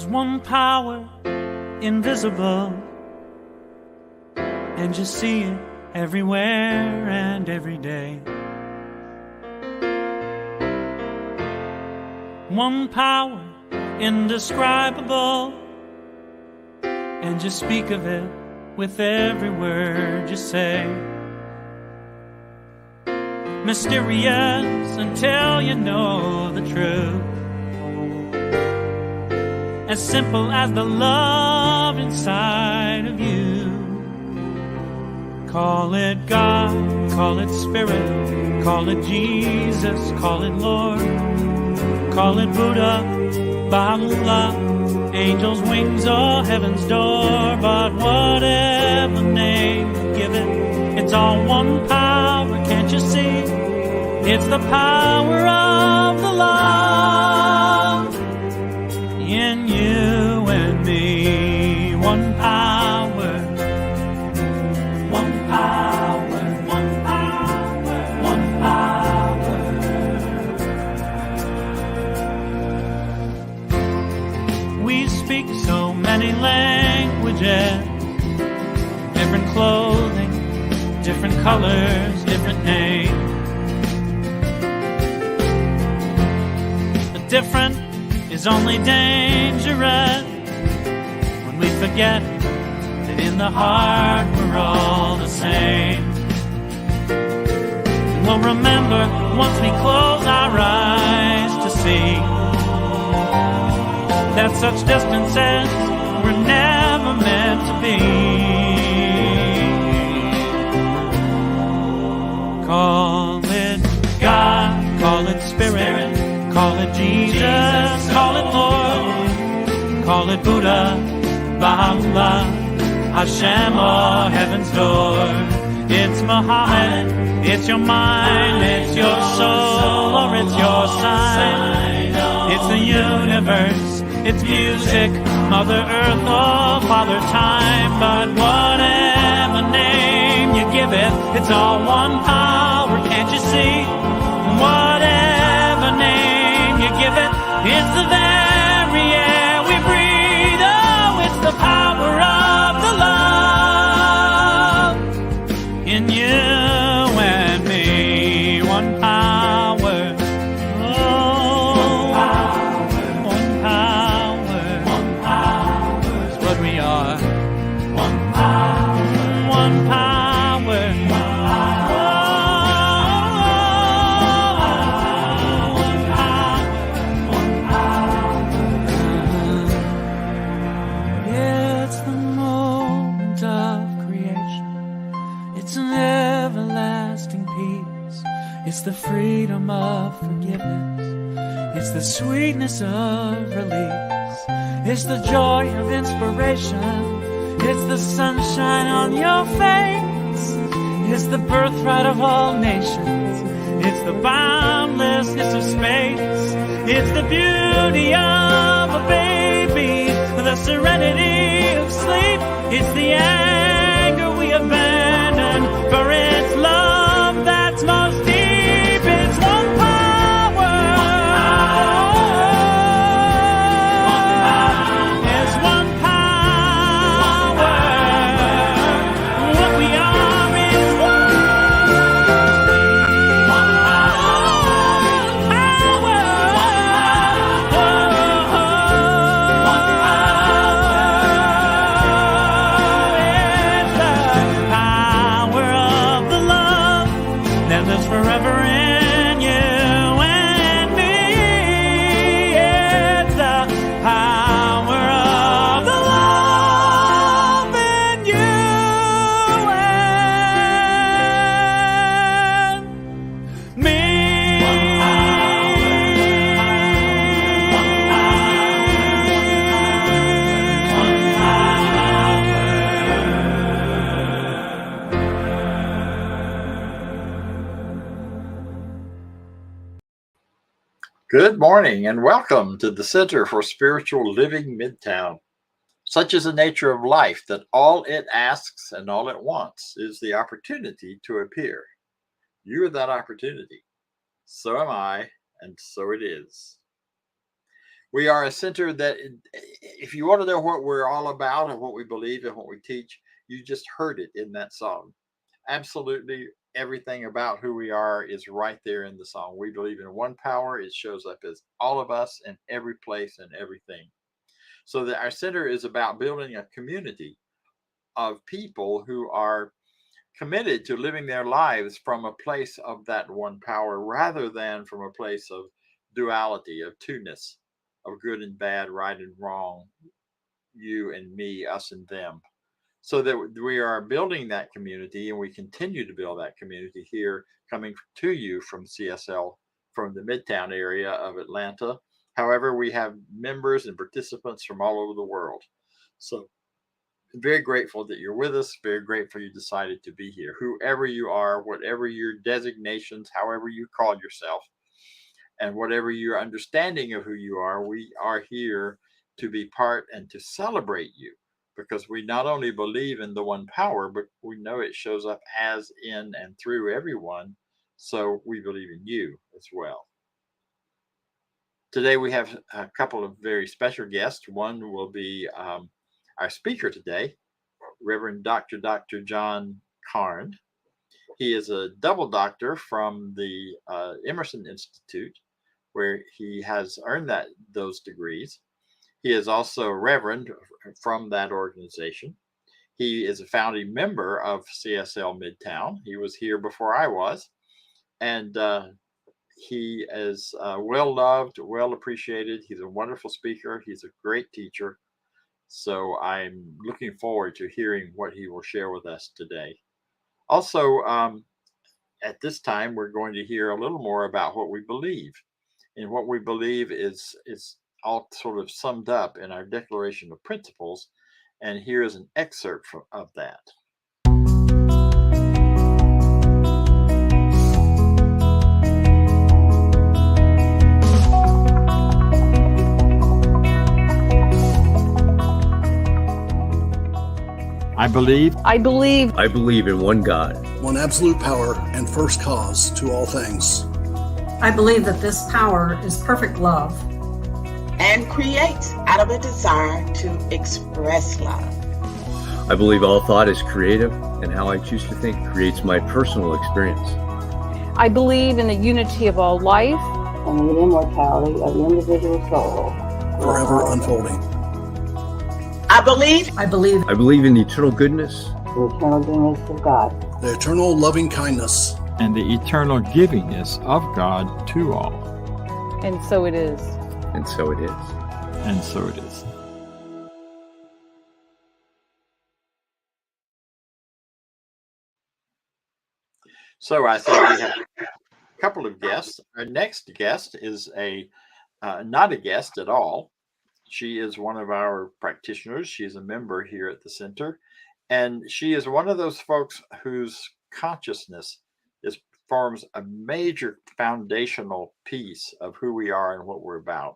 One power, invisible, and you see it everywhere and every day. One power, indescribable, and you speak of it with every word you say. Mysterious until you know the truth. As simple as the love inside of you. Call it God, call it Spirit, call it Jesus, call it Lord, call it Buddha, Baha'u'llah, angels' wings or heaven's door. But whatever name you give it, it's all one power, can't you see? It's the power of the love in you and me. One power, one power, one power, one power. We speak so many languages, different clothing, different colors, different names. The different is only dangerous when we forget that in the heart we're all the same. And we'll remember once we close our eyes to see that such distances were never meant to be. Call it God, call it Spirit, call it Jesus, call it Lord, call it Buddha, Baha'u'llah, Hashem or heaven's door. It's Muhammad, it's your mind, it's your soul, or it's your sign. It's the universe, it's music, Mother Earth or Father Time. But whatever name you give it, it's all one power, can't you see? Whatever name you give it, it's the very air we breathe. Oh, it's the power of the love in you and me. One power, oh, one power is what we are. One power, one power. It's the freedom of forgiveness. It's the sweetness of release. It's the joy of inspiration. It's the sunshine on your face. It's the birthright of all nations. It's the boundlessness of space. It's the beauty of a baby, the serenity of sleep. It's the anger we abandon. Good morning and welcome to the Center for Spiritual Living Midtown. Such is the nature of life that all it asks and all it wants is the opportunity to appear. You are that opportunity. So am I, and so it is. We are a center that, if you want to know what we're all about and what we believe and what we teach, you just heard it in that song. Absolutely everything about who we are is right there in the song. We believe in one power. It shows up as all of us in every place and everything. So that our center is about building a community of people who are committed to living their lives from a place of that one power rather than from a place of duality, of two-ness, of good and bad, right and wrong, you and me, us and them. So that we are building that community and we continue to build that community here coming to you from CSL, from the Midtown area of Atlanta. However, we have members and participants from all over the world. So very grateful that you're with us. Very grateful you decided to be here. Whoever you are, whatever your designations, however you call yourself, and whatever your understanding of who you are, we are here to be part and to celebrate you because we not only believe in the one power, but we know it shows up as in and through everyone. So we believe in you as well. Today we have a couple of very special guests. One will be our speaker today, Reverend Dr. John Karn. He is a double doctor from the Emerson Institute, where he has earned those degrees. He is also a reverend from that organization. He is a founding member of CSL Midtown. He was here before I was, and he is well loved, well appreciated. He's a wonderful speaker. He's a great teacher. So I'm looking forward to hearing what he will share with us today. Also, at this time, we're going to hear a little more about what we believe. And what we believe is all sort of summed up in our Declaration of Principles. And here is an excerpt of that. I believe in one God, one absolute power and first cause to all things. I believe that this power is perfect love and creates out of a desire to express love. I believe all thought is creative, and how I choose to think creates my personal experience. I believe in the unity of all life and the immortality of the individual soul, forever unfolding. I believe in the eternal goodness, the eternal goodness of God, the eternal loving kindness, and the eternal givingness of God to all. And so it is. And so it is. And so it is. So I think we have a couple of guests. Our next guest is not a guest at all. She is one of our practitioners. She is a member here at the center. And she is one of those folks whose consciousness forms a major foundational piece of who we are and what we're about.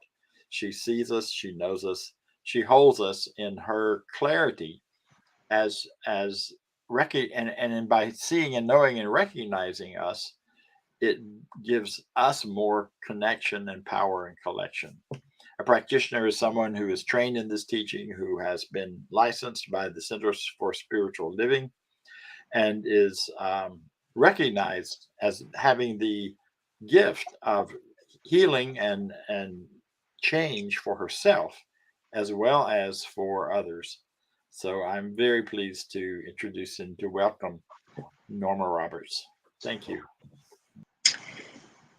She sees us, she knows us, she holds us in her clarity and by seeing and knowing and recognizing us, it gives us more connection and power and collection. A practitioner is someone who is trained in this teaching, who has been licensed by the Centers for Spiritual Living, and is recognized as having the gift of healing and change for herself, as well as for others. So I'm very pleased to introduce and to welcome Norma Roberts. Thank you.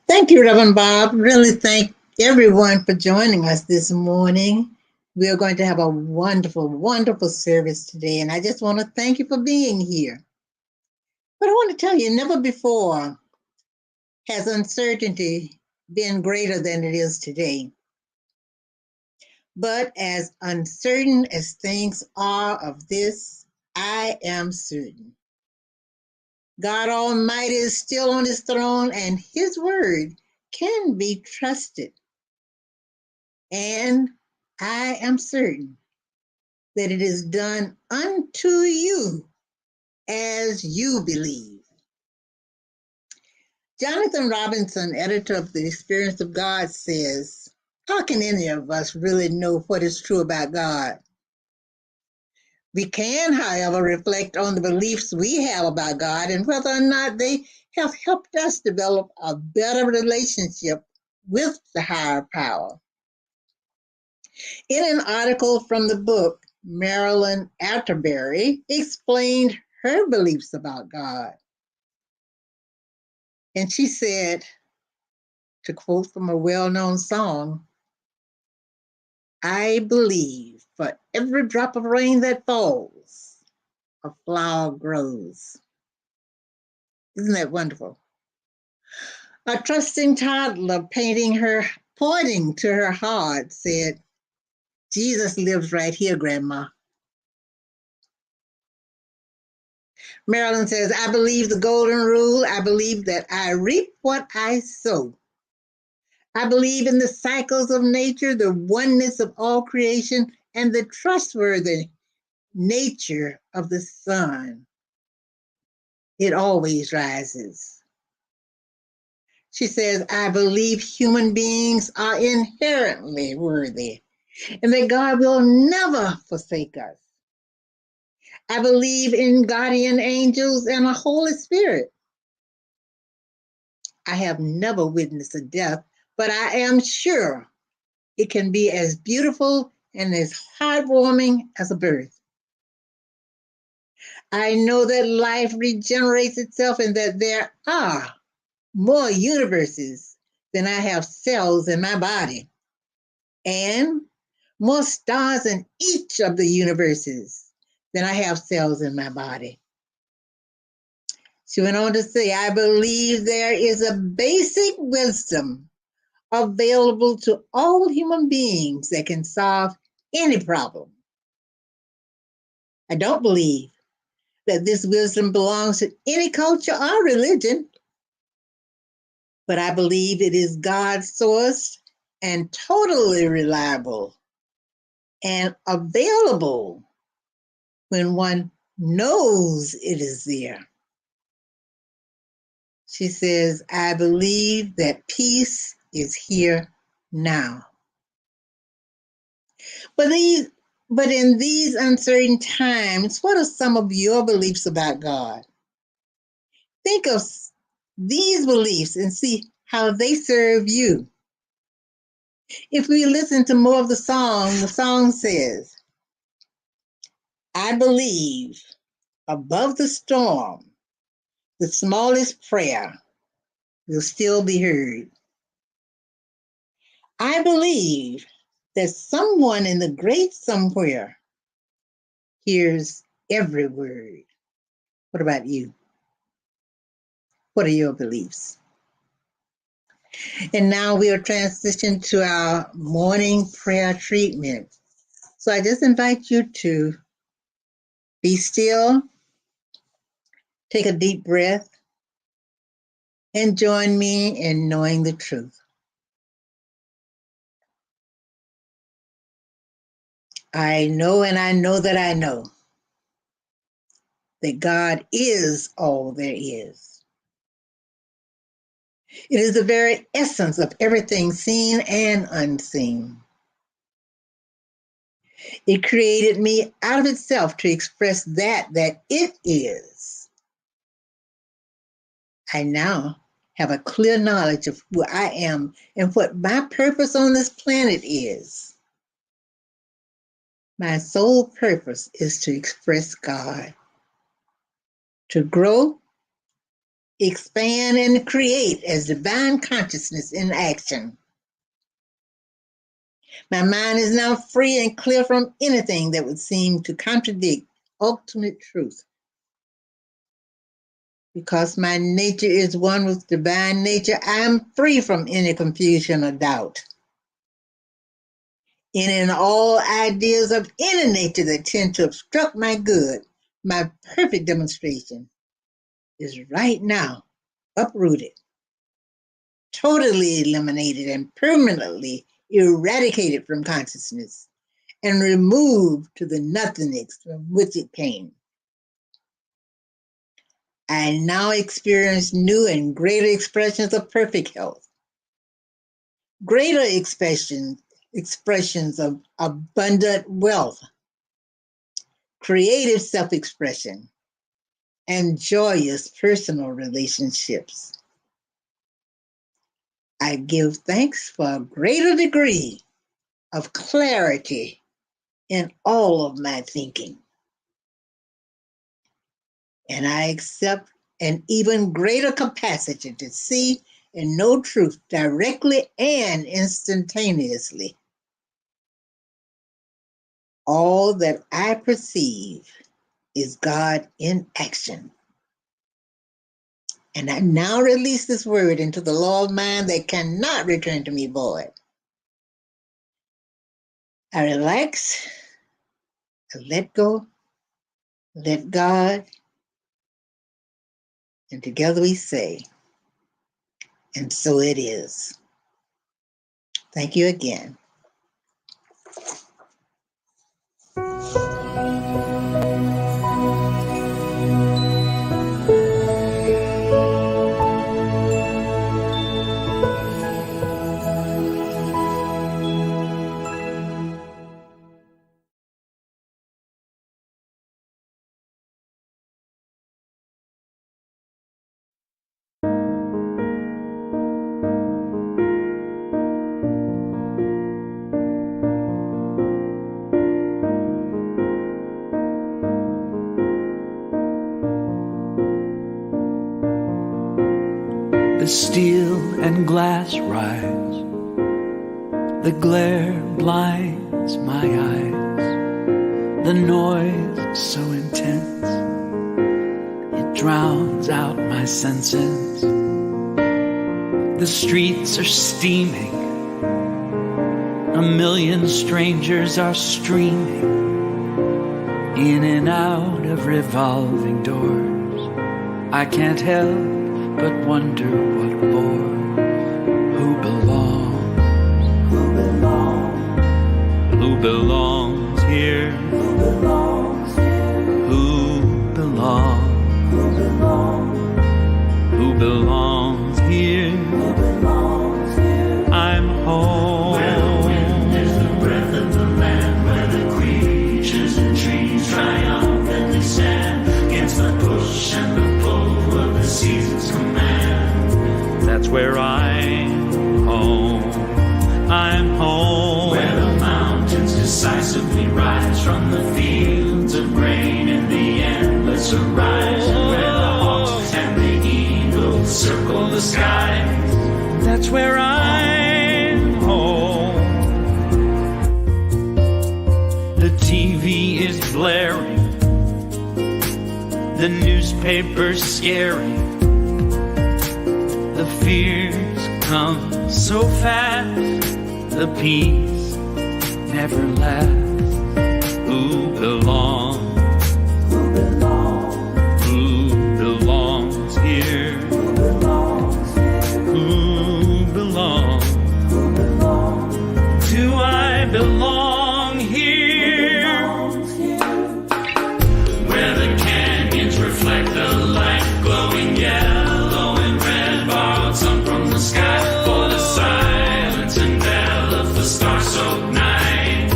Thank you, Reverend Bob. Really thank everyone for joining us this morning. We are going to have a wonderful, wonderful service today, and I just want to thank you for being here. But I want to tell you, never before has uncertainty been greater than it is today. But as uncertain as things are of this, I am certain. God Almighty is still on his throne, and his word can be trusted. And I am certain that it is done unto you as you believe. Jonathan Robinson, editor of The Experience of God, says, how can any of us really know what is true about God? We can, however, reflect on the beliefs we have about God and whether or not they have helped us develop a better relationship with the higher power. In an article from the book, Marilyn Atterbury explained her beliefs about God. And she said, to quote from a well-known song, I believe for every drop of rain that falls, a flower grows. Isn't that wonderful? A trusting toddler pointing to her heart said, Jesus lives right here, Grandma. Marilyn says, I believe the golden rule. I believe that I reap what I sow. I believe in the cycles of nature, the oneness of all creation, and the trustworthy nature of the sun. It always rises. She says, I believe human beings are inherently worthy and that God will never forsake us. I believe in guardian angels and a Holy Spirit. I have never witnessed a death, but I am sure it can be as beautiful and as heartwarming as a birth. I know that life regenerates itself and that there are more universes than I have cells in my body, and more stars in each of the universes than I have cells in my body. She went on to say, I believe there is a basic wisdom available to all human beings that can solve any problem. I don't believe that this wisdom belongs to any culture or religion, but I believe it is God's source and totally reliable and available when one knows it is there. She says, I believe that peace is here now. But in these uncertain times, what are some of your beliefs about God? Think of these beliefs and see how they serve you. If we listen to more of the song says, I believe above the storm, the smallest prayer will still be heard. I believe that someone in the great somewhere hears every word. What about you? What are your beliefs? And now we'll transition to our morning prayer treatment. So I just invite you to be still, take a deep breath, and join me in knowing the truth. I know and I know that I know that God is all there is. It is the very essence of everything seen and unseen. It created me out of itself to express that it is. I now have a clear knowledge of who I am and what my purpose on this planet is. My sole purpose is to express God, to grow, expand, and create as divine consciousness in action. My mind is now free and clear from anything that would seem to contradict ultimate truth. Because my nature is one with divine nature, I am free from any confusion or doubt. In all ideas of any nature that tend to obstruct my good, my perfect demonstration is right now uprooted, totally eliminated, and permanently eradicated from consciousness, and removed to the nothingness from which it came. I now experience new and greater expressions of perfect health, greater expressions of abundant wealth, creative self-expression, and joyous personal relationships. I give thanks for a greater degree of clarity in all of my thinking. And I accept an even greater capacity to see and know truth directly and instantaneously. All that I perceive is God in action. And I now release this word into the law of mind that cannot return to me void. I relax, I let go, let God, and together we say, and so it is. Thank you again. The steel and glass rise, the glare blinds my eyes, the noise so intense, it drowns out my senses. The streets are steaming, a million strangers are streaming in and out of revolving doors. I can't help but wonder what for. Who belongs? Who belongs? Who belongs here? Who belongs here? Who belongs? Who belongs? Who belongs here? Who belongs here? I'm home. Where the wind is the breath of the land, where the creatures and trees triumphantly stand against the push and the pull of the seasons command. That's where I'm home. I'm home. Where the mountains decisively rise from the fields of grain in the endless horizon. Where the hawks and the eagles circle the skies. That's where I'm home. The TV is blaring, the newspaper's scary, the fears come so fast, the peace never lasts. Who belongs? Who belongs? Who belongs here? Who belongs here? Who belongs? Who belongs? Do I belong here? Where the canyons reflect the light, glowing yellow and red, borrowed some from the sky for the silence and bell of the star-soaked night.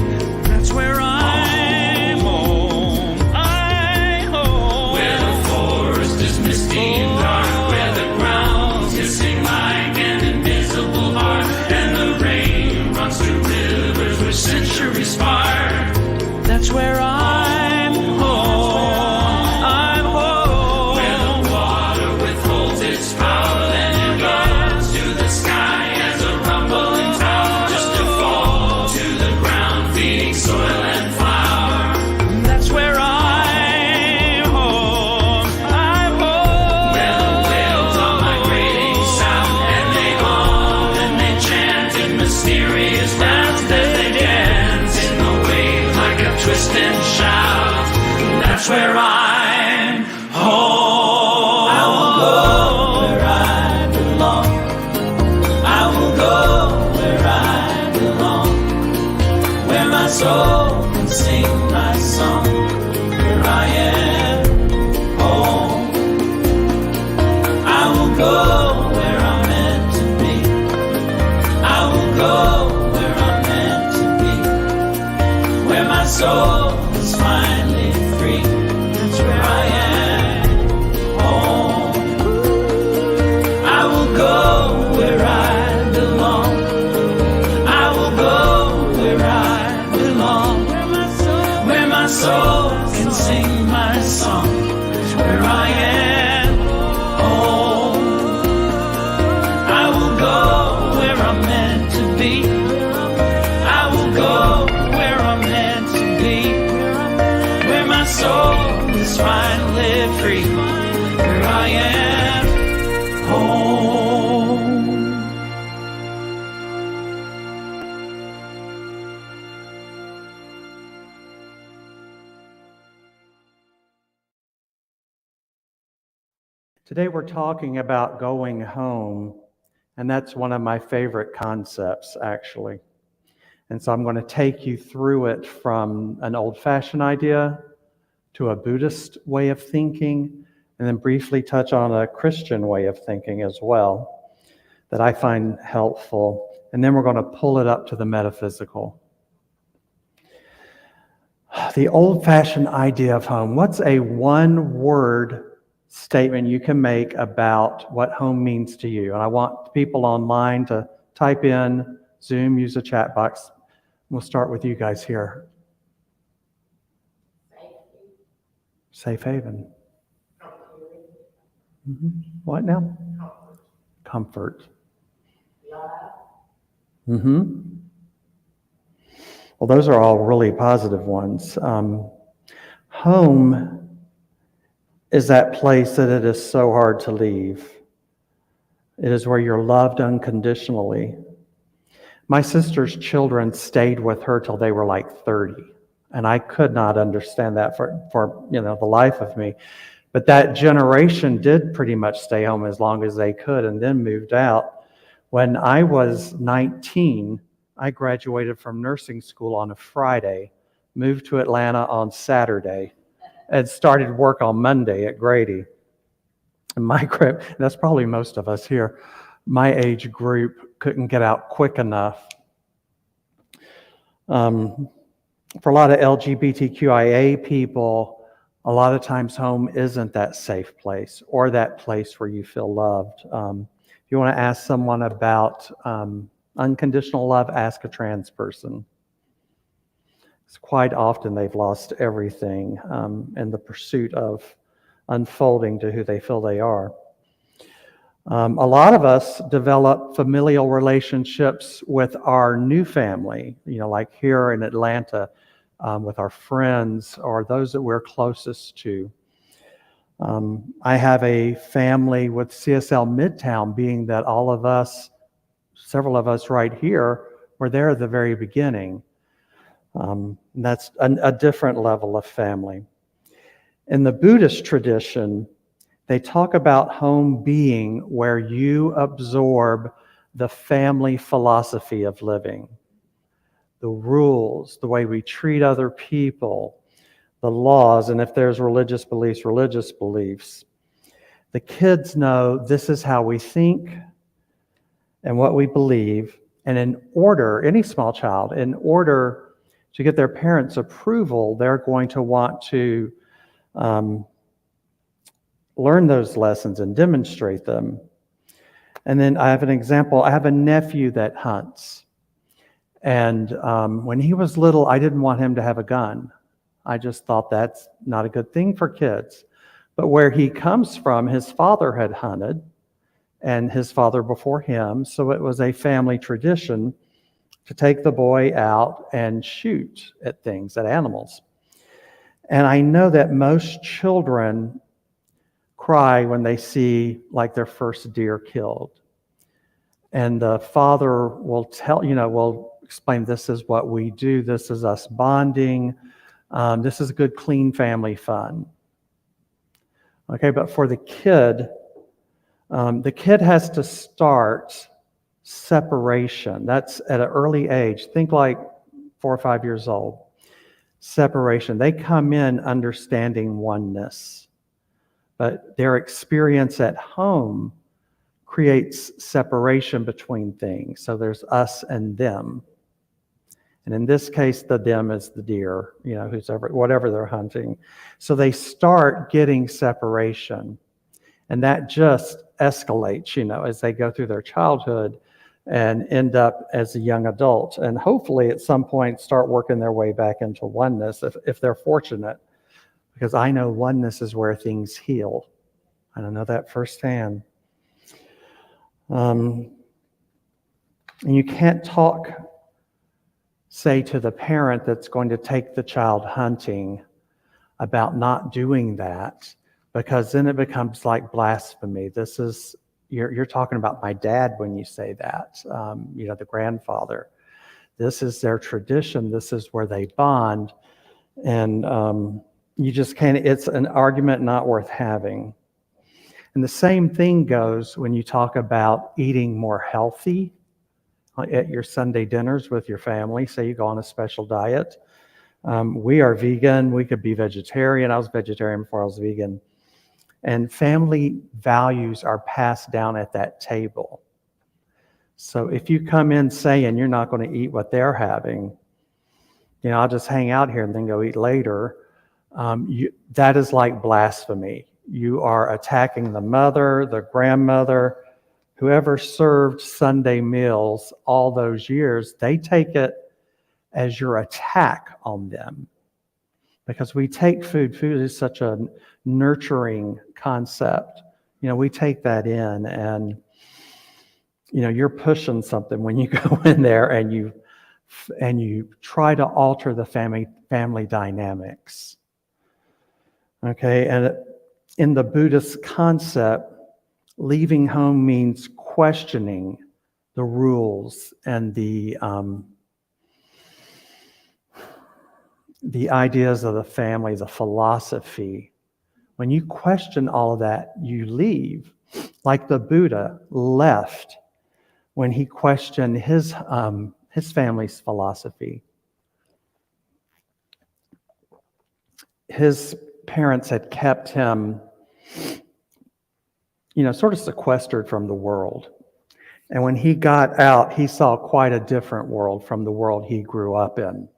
That's where I'm home. I'm home. Where the forest is misty and dark, where the ground's hissing like an invisible heart, and the rain runs through rivers where centuries part. That's where I'm home. I'm home. Where the water withholds its power, then it goes to the sky as a rumbling tower, just to fall to the ground, feeding soil and flower. That's where I'm home. I'm home. Where the whales are migrating south, and they hum and they chant in mysterious rounds as they dance in the waves like a twist and shout. That's where I'm home. I will go where I belong. I will go where I belong. Today we're talking about going home, and that's one of my favorite concepts, actually. And so I'm going to take you through it from an old-fashioned idea to a Buddhist way of thinking, and then briefly touch on a Christian way of thinking as well that I find helpful. And then we're going to pull it up to the metaphysical. The old-fashioned idea of home. What's a one-word statement you can make about what home means to you? And I want people online to type in Zoom, use the chat box. We'll start with you guys here. Safe haven. What now? Comfort. Well, those are all really positive ones. Home is that place that it is so hard to leave. It is where you're loved unconditionally. My sister's children stayed with her till they were like 30, and I could not understand that for the life of me. But that generation did pretty much stay home as long as they could and then moved out. When I was 19, I graduated from nursing school on a Friday, moved to Atlanta on Saturday, and started work on Monday at Grady. And that's probably most of us here, my age group couldn't get out quick enough. For a lot of LGBTQIA people, a lot of times home isn't that safe place or that place where you feel loved. If you want to ask someone about unconditional love, ask a trans person. It's quite often they've lost everything in the pursuit of unfolding to who they feel they are. A lot of us develop familial relationships with our new family, like here in Atlanta, with our friends or those that we're closest to. I have a family with CSL Midtown, being that all of us, several of us right here, were there at the very beginning. That's a different level of family. In the Buddhist tradition, they talk about home being where you absorb the family philosophy of living, the rules, the way we treat other people, the laws, and if there's religious beliefs, religious beliefs. The kids know this is how we think and what we believe, and in order, any small child, in order to get their parents' approval, they're going to want to learn those lessons and demonstrate them. And then I have an example. I have a nephew that hunts. And when he was little, I didn't want him to have a gun. I just thought that's not a good thing for kids. But where he comes from, his father had hunted, and his father before him, so it was a family tradition to take the boy out and shoot at things, at animals. And I know that most children cry when they see like their first deer killed. And the father will will explain, this is what we do, this is us bonding, this is good, clean family fun. Okay, but for the kid has to start separation. That's at an early age. Think like 4 or 5 years old. Separation. They come in understanding oneness, but their experience at home creates separation between things. So there's us and them. And in this case, the them is the deer, whatever they're hunting. So they start getting separation. And that just escalates, as they go through their childhood and end up as a young adult. And hopefully at some point start working their way back into oneness if they're fortunate. Because I know oneness is where things heal. I know that firsthand. And you can't say to the parent that's going to take the child hunting about not doing that, because then it becomes like blasphemy. You're talking about my dad when you say that, the grandfather. This is their tradition. This is where they bond. And you just can't, it's an argument not worth having. And the same thing goes when you talk about eating more healthy at your Sunday dinners with your family. Say you go on a special diet. We are vegan. We could be vegetarian. I was vegetarian before I was vegan. And family values are passed down at that table. So if you come in saying you're not going to eat what they're having, I'll just hang out here and then go eat later, that is like blasphemy. You are attacking the mother, the grandmother, whoever served Sunday meals all those years. They take it as your attack on them, because we take food. Food is such a nurturing concept. We take that in, and you're pushing something when you go in there and you try to alter the family dynamics. Okay, and in the Buddhist concept, leaving home means questioning the rules and the ideas of the family, the philosophy. When you question all of that, you leave. Like the Buddha left when he questioned his family's philosophy. His parents had kept him, sort of sequestered from the world. And when he got out, he saw quite a different world from the world he grew up in.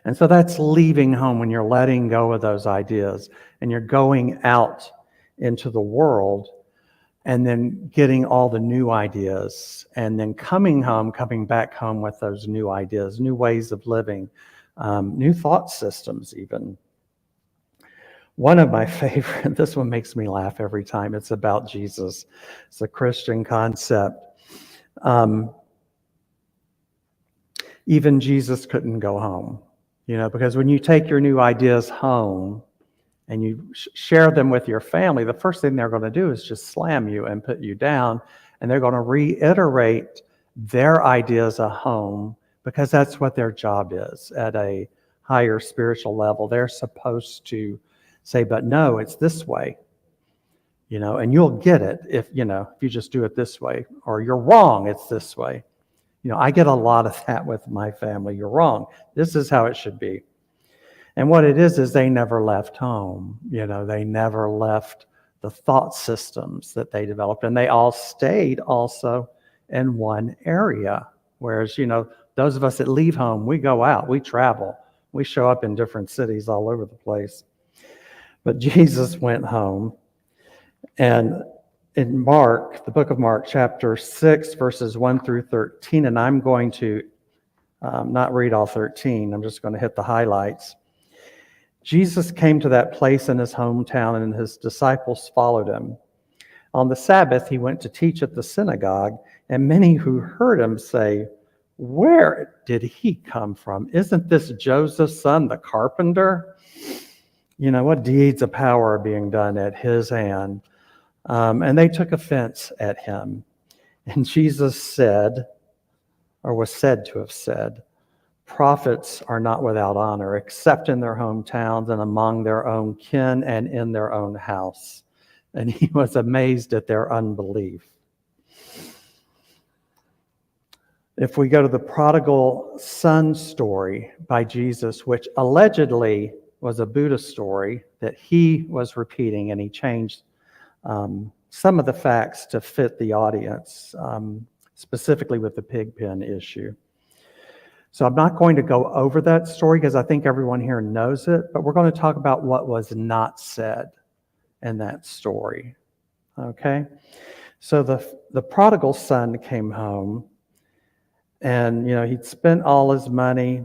And so that's leaving home, when you're letting go of those ideas and you're going out into the world and then getting all the new ideas, and then coming back home with those new ideas, new ways of living, new thought systems even. One of my favorite, this one makes me laugh every time, it's about Jesus. It's a Christian concept. Even Jesus couldn't go home, because when you take your new ideas home and you share them with your family, the first thing they're going to do is just slam you and put you down, and they're going to reiterate their ideas at home, because that's what their job is at a higher spiritual level. They're supposed to say, but no, it's this way, and you'll get it if you just do it this way, or you're wrong, it's this way. I get a lot of that with my family. You're wrong. This is how it should be. And what it is they never left home. They never left the thought systems that they developed, and they all stayed also in one area. Whereas, those of us that leave home, we go out, we travel, we show up in different cities all over the place. But Jesus went home, and in Mark, the book of Mark, chapter 6, verses 1 through 13, and I'm going to not read all 13, I'm just going to hit the highlights. Jesus came to that place in his hometown, and his disciples followed him. On the Sabbath, he went to teach at the synagogue, and many who heard him say, "Where did he come from? Isn't this Joseph's son, the carpenter? What deeds of power are being done at his hand?" And they took offense at him. And Jesus said, or was said to have said, "Prophets are not without honor, except in their hometowns and among their own kin and in their own house." And he was amazed at their unbelief. If we go to the prodigal son story by Jesus, which allegedly was a Buddha story that he was repeating, and he changed some of the facts to fit the audience, specifically with the pig pen issue. So I'm not going to go over that story because I think everyone here knows it, but we're going to talk about what was not said in that story. Okay? So the prodigal son came home, and he'd spent all his money,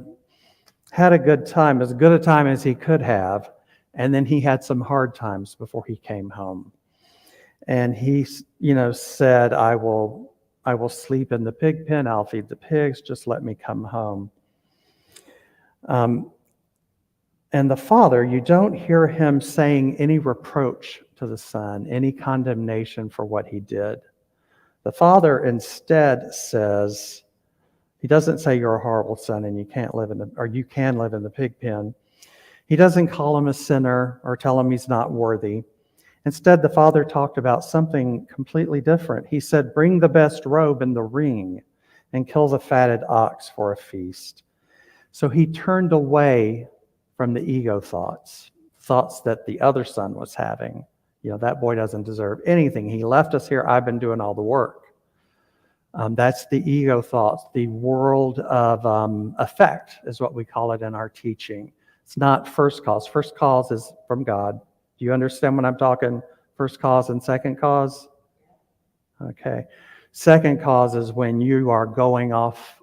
had a good time, as good a time as he could have, and then he had some hard times before he came home. And he said, I will sleep in the pig pen, I'll feed the pigs, just let me come home. And the father, you don't hear him saying any reproach to the son, any condemnation for what he did. The father instead says, he doesn't say you're a horrible son and you can live in the pig pen. He doesn't call him a sinner or tell him he's not worthy. Instead, the Father talked about something completely different. He said, bring the best robe and the ring and kill the fatted ox for a feast. So he turned away from the ego thoughts that the other son was having. That boy doesn't deserve anything. He left us here. I've been doing all the work. That's the ego thoughts. The world of effect is what we call it in our teaching. It's not first cause. First cause is from God. Do you understand when I'm talking first cause and second cause? Okay. Second cause is when you are going off,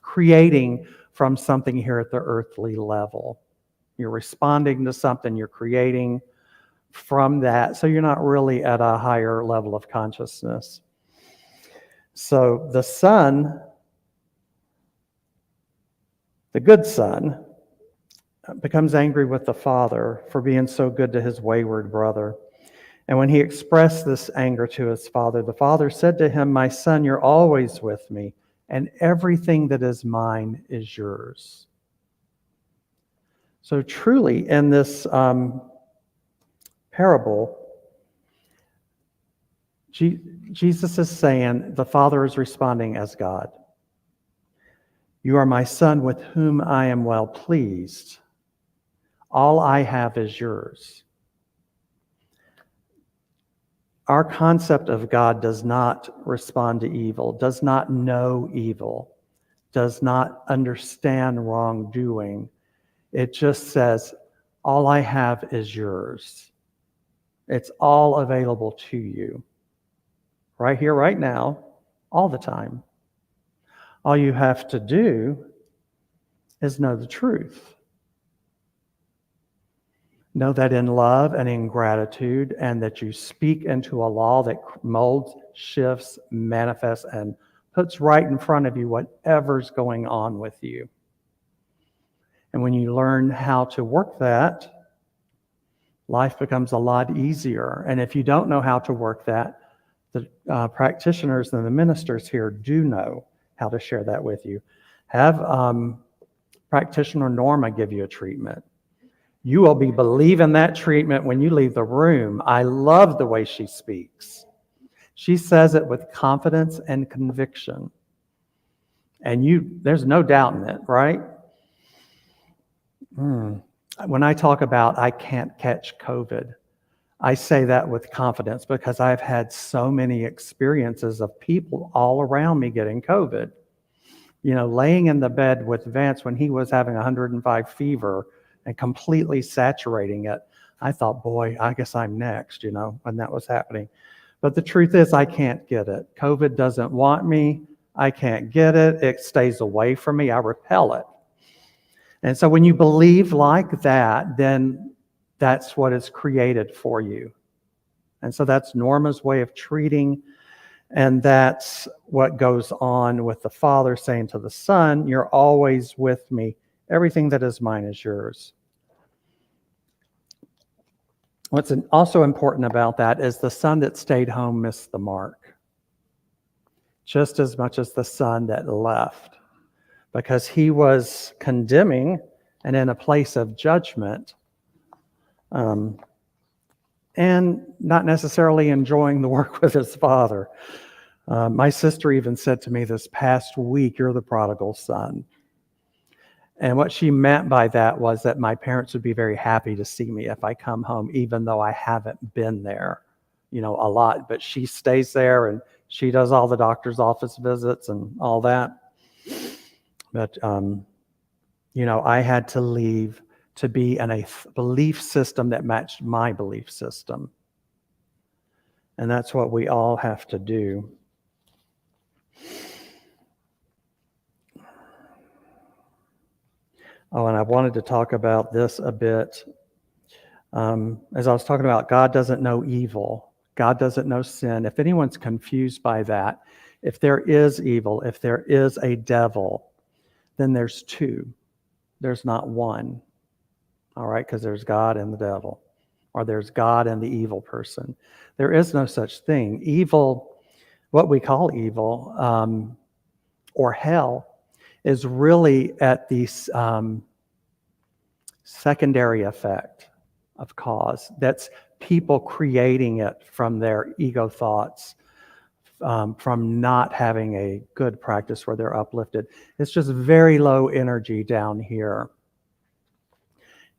creating from something here at the earthly level. You're responding to something, you're creating from that, so you're not really at a higher level of consciousness. So the son, the good son, becomes angry with the father for being so good to his wayward brother. And when he expressed this anger to his father, the father said to him, my son, you're always with me, and everything that is mine is yours. So truly, in this parable, Jesus is saying the Father is responding as God. You are my son with whom I am well pleased. All I have is yours. Our concept of God does not respond to evil, does not know evil, does not understand wrongdoing. It just says, all I have is yours. It's all available to you. Right here, right now, all the time. All you have to do is know the truth. Know that in love and in gratitude, and that you speak into a law that molds, shifts, manifests, and puts right in front of you whatever's going on with you. And when you learn how to work that, life becomes a lot easier. And if you don't know how to work that, the practitioners and the ministers here do know how to share that with you. Have practitioner Norma give you a treatment. You will be believing that treatment when you leave the room. I love the way she speaks. She says it with confidence and conviction. And there's no doubt in it, right? When I talk about I can't catch COVID, I say that with confidence because I've had so many experiences of people all around me getting COVID. Laying in the bed with Vance when he was having 105 fever and completely saturating it. I thought, boy, I guess I'm next, when that was happening. But the truth is I can't get it. COVID doesn't want me. I can't get it. It stays away from me. I repel it. And so when you believe like that, then that's what is created for you. And so that's Norma's way of treating. And that's what goes on with the Father saying to the Son, you're always with me. Everything that is mine is yours. What's also important about that is the son that stayed home missed the mark, just as much as the son that left, because he was condemning and in a place of judgment, and not necessarily enjoying the work with his father. My sister even said to me this past week, you're the prodigal son. And what she meant by that was that my parents would be very happy to see me if I come home, even though I haven't been there, a lot. But she stays there and she does all the doctor's office visits and all that. But, I had to leave to be in a belief system that matched my belief system. And that's what we all have to do. Oh, and I wanted to talk about this a bit. As I was talking about, God doesn't know evil. God doesn't know sin. If anyone's confused by that, if there is evil, if there is a devil, then there's two. There's not one. All right, because there's God and the devil, or there's God and the evil person. There is no such thing. Evil, what we call evil, or hell, is really at the secondary effect of cause that's people creating it from their ego thoughts, from not having a good practice where they're uplifted. It's just very low energy down here.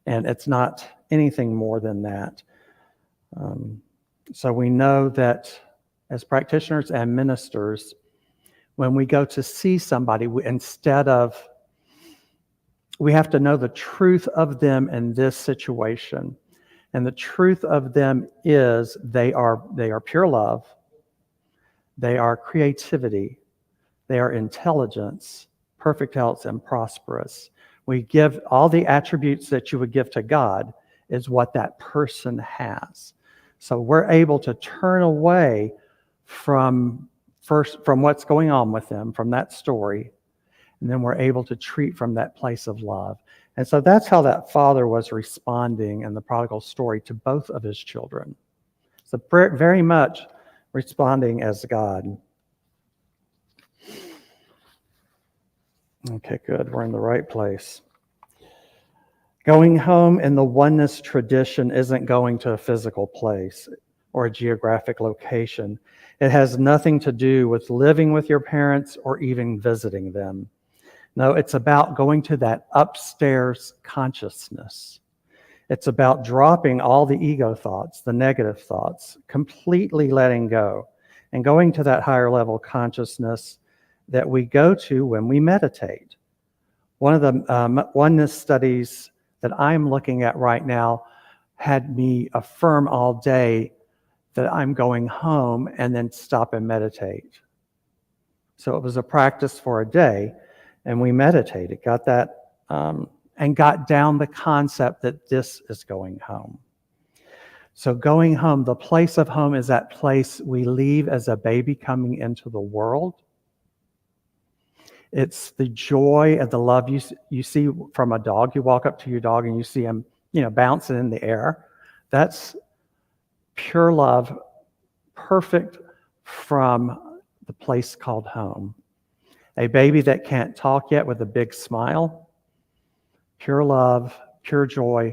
And it's not anything more than that. So we know that as practitioners and ministers, when we go to see somebody, we have to know the truth of them in this situation. And the truth of them is they are pure love, they are creativity, they are intelligence, perfect health, and prosperous. We give all the attributes that you would give to God is what that person has. So we're able to turn away from what's going on with them, from that story, and then we're able to treat from that place of love. And so that's how that father was responding in the prodigal story to both of his children. So very much responding as God. Okay, good. We're in the right place. Going home in the oneness tradition isn't going to a physical place or a geographic location. It has nothing to do with living with your parents or even visiting them. No, it's about going to that upstairs consciousness. It's about dropping all the ego thoughts, the negative thoughts, completely letting go, and going to that higher level consciousness that we go to when we meditate. One of the oneness studies that I'm looking at right now had me affirm all day that I'm going home and then stop and meditate. So it was a practice for a day, and we meditated, got that, and got down the concept that this is going home. So going home, the place of home is that place we leave as a baby coming into the world. It's the joy and the love you see from a dog. You walk up to your dog and you see him, bouncing in the air. That's pure love, perfect from the place called home. A baby that can't talk yet with a big smile, pure love, pure joy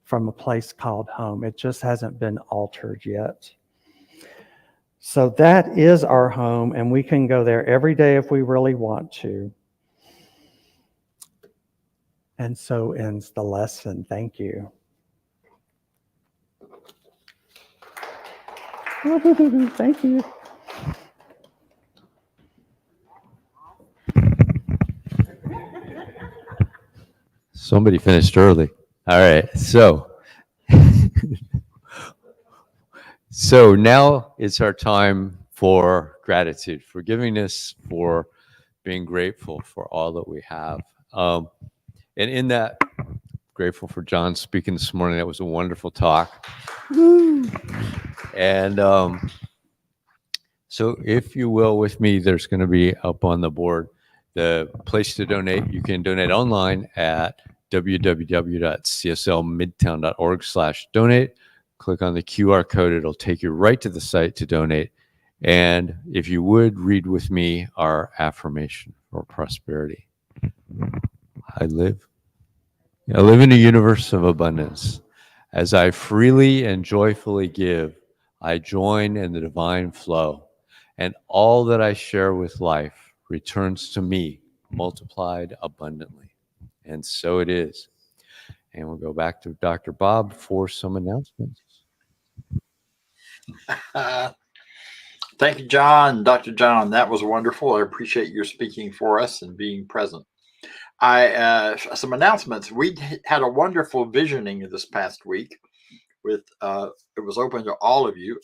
from a place called home. It just hasn't been altered yet. So that is our home, and we can go there every day if we really want to. And so ends the lesson. Thank you. Thank you. Somebody finished early. All right. So now it's our time for gratitude, forgiveness, for being grateful for all that we have. And in that, grateful for John speaking this morning. That was a wonderful talk. And so if you will, with me, there's going to be up on the board the place to donate. You can donate online at www.cslmidtown.org/donate. Click on the QR code. It'll take you right to the site to donate. And if you would, read with me our affirmation for prosperity. I live in a universe of abundance. As I freely and joyfully give, I join in the divine flow, and all that I share with life returns to me multiplied abundantly. And so it is. And we'll go back to Dr. Bob for some announcements. Thank you, John. Dr. John, that was wonderful. I appreciate your speaking for us and being present. Some announcements. We had a wonderful visioning this past week. It was open to all of you.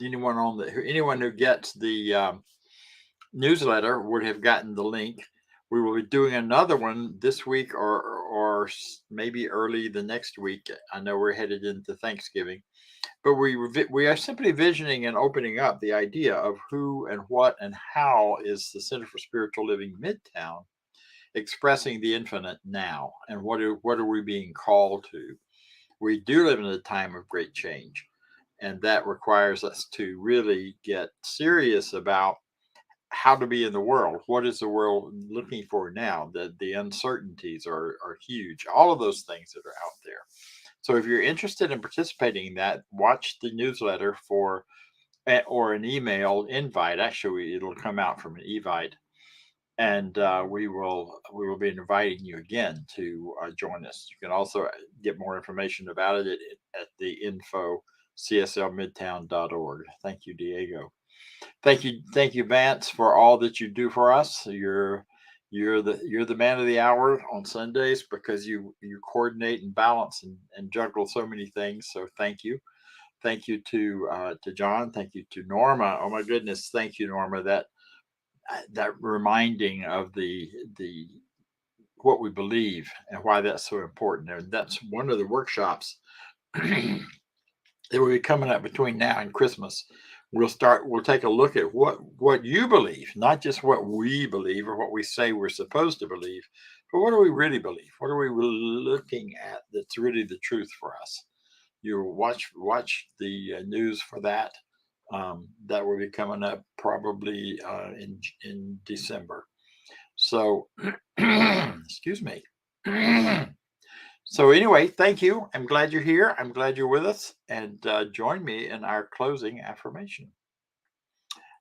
Anyone who gets the newsletter would have gotten the link. We will be doing another one this week or maybe early the next week. I know we're headed into Thanksgiving, but we are simply visioning and opening up the idea of who and what and how is the Center for Spiritual Living Midtown expressing the infinite now, and what are we being called to? We do live in a time of great change, and that requires us to really get serious about how to be in the world. What is the world looking for now? The uncertainties are huge. All of those things that are out there. So if you're interested in participating in that, watch the newsletter for, or an email invite. Actually, it'll come out from an invite, and we will be inviting you again to join us. You can also get more information about it at the info cslmidtown.org. Thank you, Diego. Thank you, Vance, for all that you do for us. You're the man of the hour on Sundays, because you coordinate and balance and juggle so many things. So thank you. Thank you to John. Thank you to Norma. Oh my goodness, thank you, Norma. That reminding of the what we believe and why that's so important. And that's one of the workshops that will be coming up between now and Christmas. We'll take a look at what you believe, not just what we believe or what we say we're supposed to believe, but what do we really believe? What are we looking at that's really the truth for us? You watch the news for that. That will be coming up probably in December. So, excuse me. So anyway, thank you. I'm glad you're here. I'm glad you're with us. And join me in our closing affirmation.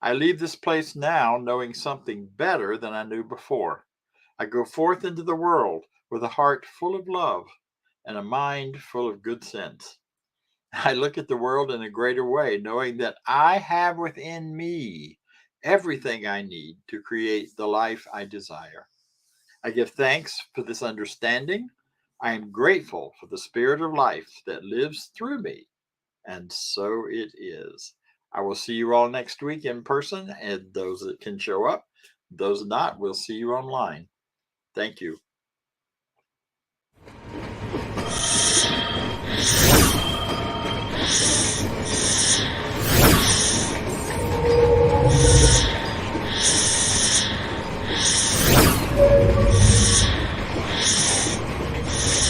I leave this place now knowing something better than I knew before. I go forth into the world with a heart full of love and a mind full of good sense. I look at the world in a greater way, knowing that I have within me everything I need to create the life I desire. I give thanks for this understanding. I am grateful for the spirit of life that lives through me. And so it is. I will see you all next week in person, and those that can show up, those not, we'll see you online. Thank you.